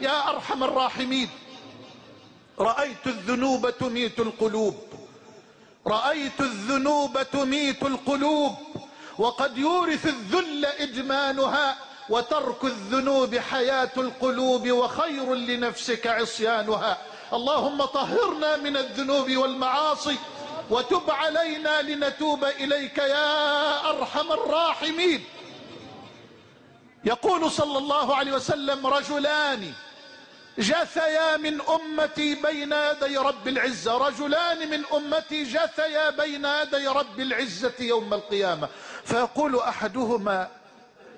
يا أرحم الراحمين. رأيت الذنوب تميت القلوب، رأيت الذنوب تميت القلوب، وقد يورث الذل إدمانها، وترك الذنوب حياة القلوب، وخير لنفسك عصيانها. اللهم طهرنا من الذنوب والمعاصي، وتب علينا لنتوب إليك يا أرحم الراحمين. يقول صلى الله عليه وسلم: رجلان جثيا من أمتي بين يدي رب العزة، رجلان من أمتي جثيا بين يدي رب العزة يوم القيامة، فيقول أحدهما: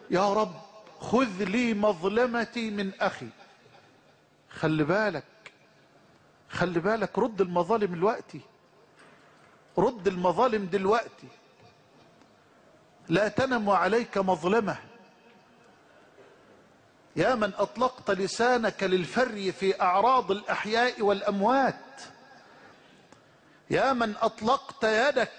يا رب خذ لي مظلمتي من أخي. خلي بالك، خلي بالك، رد المظالم دلوقتي، رد المظالم دلوقتي، لا تنم عليك مظلمة. يا من أطلقت لسانك للفري في أعراض الأحياء والأموات، يا من أطلقت يدك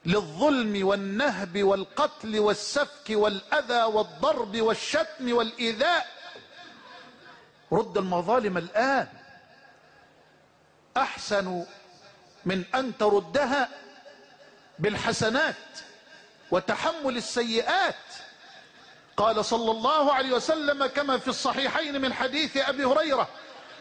للظلم والنهب والقتل والسفك والأذى والضرب والشتم والإيذاء، رد المظالم الآن. أحسن من أن تردها بالحسنات وتحمل السيئات. قال صلى الله عليه وسلم كما في الصحيحين من حديث أبي هريرة: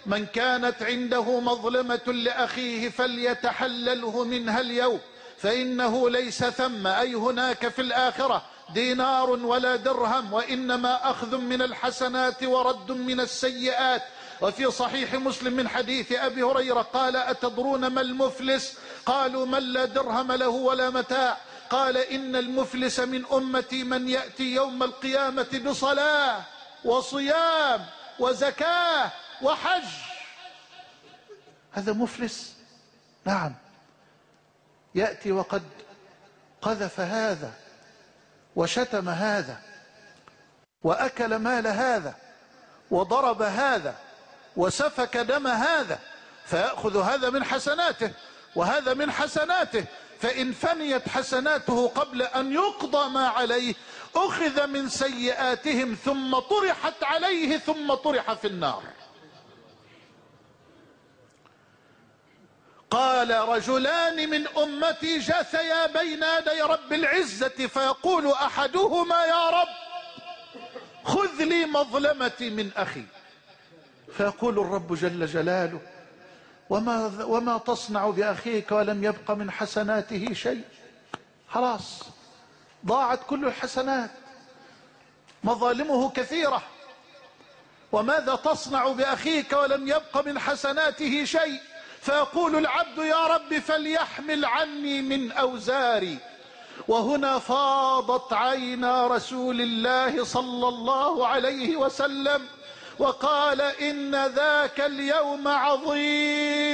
من كانت عنده مظلمة لأخيه فليتحلله منها اليوم، فإنه ليس ثم، أي هناك في الآخرة، دينار ولا درهم، وإنما أخذ من الحسنات ورد من السيئات. وفي صحيح مسلم من حديث أبي هريرة قال: أتدرون ما المفلس؟ قالوا: من لا درهم له ولا متاع. قال: إن المفلس من أمتي من يأتي يوم القيامة بصلاة وصيام وزكاة وحج. هذا مفلس؟ نعم، يأتي وقد قذف هذا وشتم هذا وأكل مال هذا وضرب هذا وسفك دم هذا، فيأخذ هذا من حسناته وهذا من حسناته، فإن فنيت حسناته قبل أن يقضى ما عليه أخذ من سيئاتهم ثم طرحت عليه ثم طرح في النار. قال: رجلان من أمتي جثيا بين يدي رب العزة، فيقول أحدهما: يا رب خذ لي مظلمتي من أخي. فيقول الرب جل جلاله: وما تصنع بأخيك ولم يبق من حسناته شيء؟ خلاص ضاعت كل الحسنات، مظالمه كثيرة. وماذا تصنع بأخيك ولم يبق من حسناته شيء؟ فيقول العبد: يا رب فليحمل عني من أوزاري. وهنا فاضت عينا رسول الله صلى الله عليه وسلم وقال: إن ذاك اليوم عظيم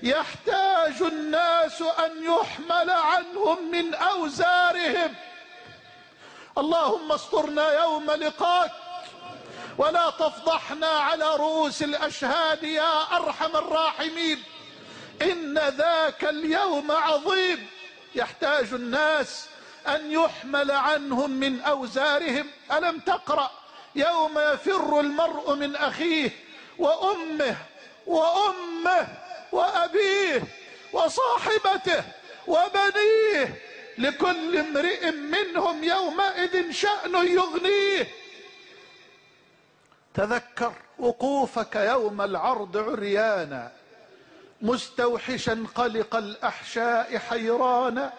يحتاج الناس أن يحمل عنهم من أوزارهم. اللهم استرنا يوم لقاك ولا تفضحنا على رؤوس الأشهاد يا أرحم الراحمين. إن ذاك اليوم عظيم يحتاج الناس أن يحمل عنهم من أوزارهم. ألم تقرأ: يوم يفر المرء من أخيه وأمه وأبيه وصاحبته وبنيه لكل امرئ منهم يومئذ شأن يغنيه. تذكر وقوفك يوم العرض عريانا مستوحشا قلق الأحشاء حيرانا،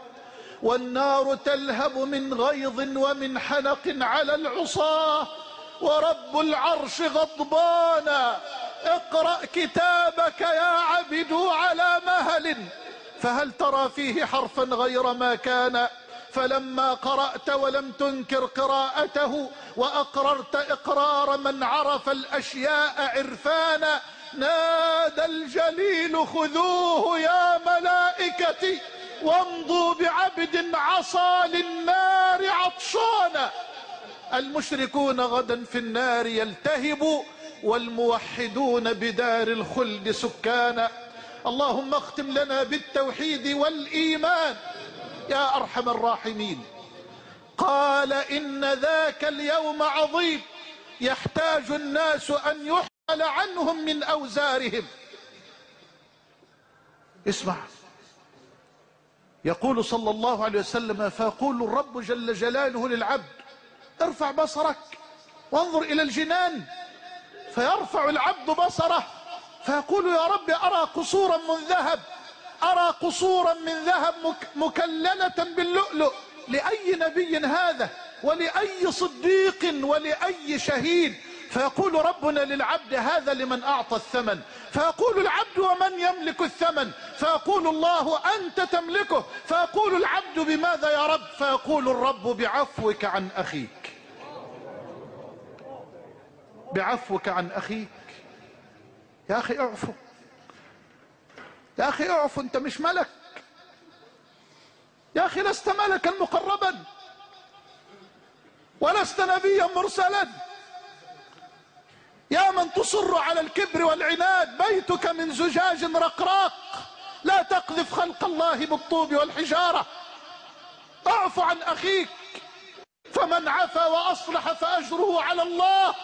والنار تلهب من غيظ ومن حنق على العصاة، ورب العرش غضبانا. اقرأ كتابك يا عبد على مهل، فهل ترى فيه حرفا غير ما كان؟ فلما قرأت ولم تنكر قراءته وأقررت إقرار من عرف الأشياء عرفانا، نادى الجليل: خذوه يا ملائكتي وامضوا بعبد عصى للنار عطشانا. المشركون غدا في النار يلتهبوا، والموحدون بدار الخلد سكانا. اللهم اختم لنا بالتوحيد والإيمان يا أرحم الراحمين. قال: إن ذاك اليوم عظيم يحتاج الناس أن يحمل عنهم من أوزارهم. اسمع، يقول صلى الله عليه وسلم: فيقول الرب جل جلاله للعبد: ارفع بصرك وانظر إلى الجنان. فيرفع العبد بصره فيقول: يا رب أرى قصورا من ذهب، أرى قصورا من ذهب مكللة باللؤلؤ. لأي نبي هذا؟ ولأي صديق ولأي شهيد؟ فيقول ربنا للعبد: هذا لمن أعطى الثمن. فيقول العبد: ومن يملك الثمن؟ فيقول الله: أنت تملكه. فيقول العبد: بماذا يا رب؟ فيقول الرب: بعفوك عن أخيك، بعفوك عن أخيك. يا أخي اعفو، يا أخي اعفو، أنت مش ملك يا أخي، لست ملكا مقربا ولست نبيا مرسلا. يا من تصر على الكبر والعناد، بيتك من زجاج رقراق، لا تقذف خلق الله بالطوب والحجارة. اعف عن أخيك، فمن عفا وأصلح فأجره على الله.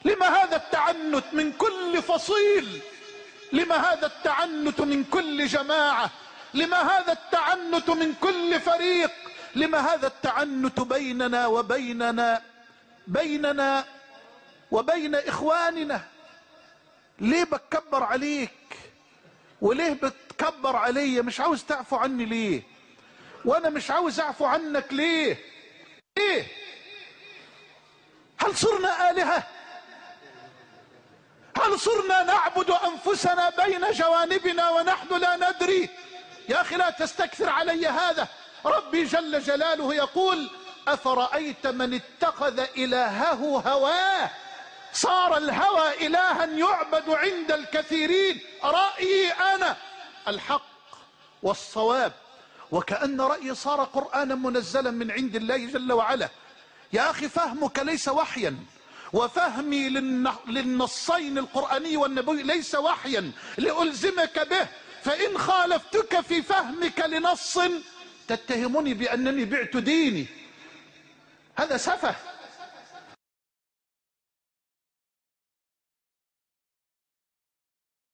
لما هذا التعنت من كل فصيل؟ لما هذا التعنت من كل جماعة؟ لما هذا التعنت من كل فريق؟ لما هذا التعنت بيننا وبين إخواننا؟ ليه بتكبر عليك؟ وليه بتكبر علي؟ مش عاوز تعفو عني ليه؟ وانا مش عاوز اعفو عنك ليه؟ ليه؟ هل صرنا آلهة؟ هل صرنا نعبد أنفسنا بين جوانبنا ونحن لا ندري؟ يا أخي لا تستكثر علي هذا. ربي جل جلاله يقول: أفرأيت من اتخذ إلهه هواه، صار الهوى إلها يعبد عند الكثيرين. رأيي أنا الحق والصواب، وكأن رأيي صار قرآنا منزلا من عند الله جل وعلا. يا أخي فهمك ليس وحيا، وفهمي للنصين القرآني والنبوي ليس وحيا لألزمك به. فإن خالفتك في فهمك لنص تتهمني بأنني بعت ديني. هذا سفه.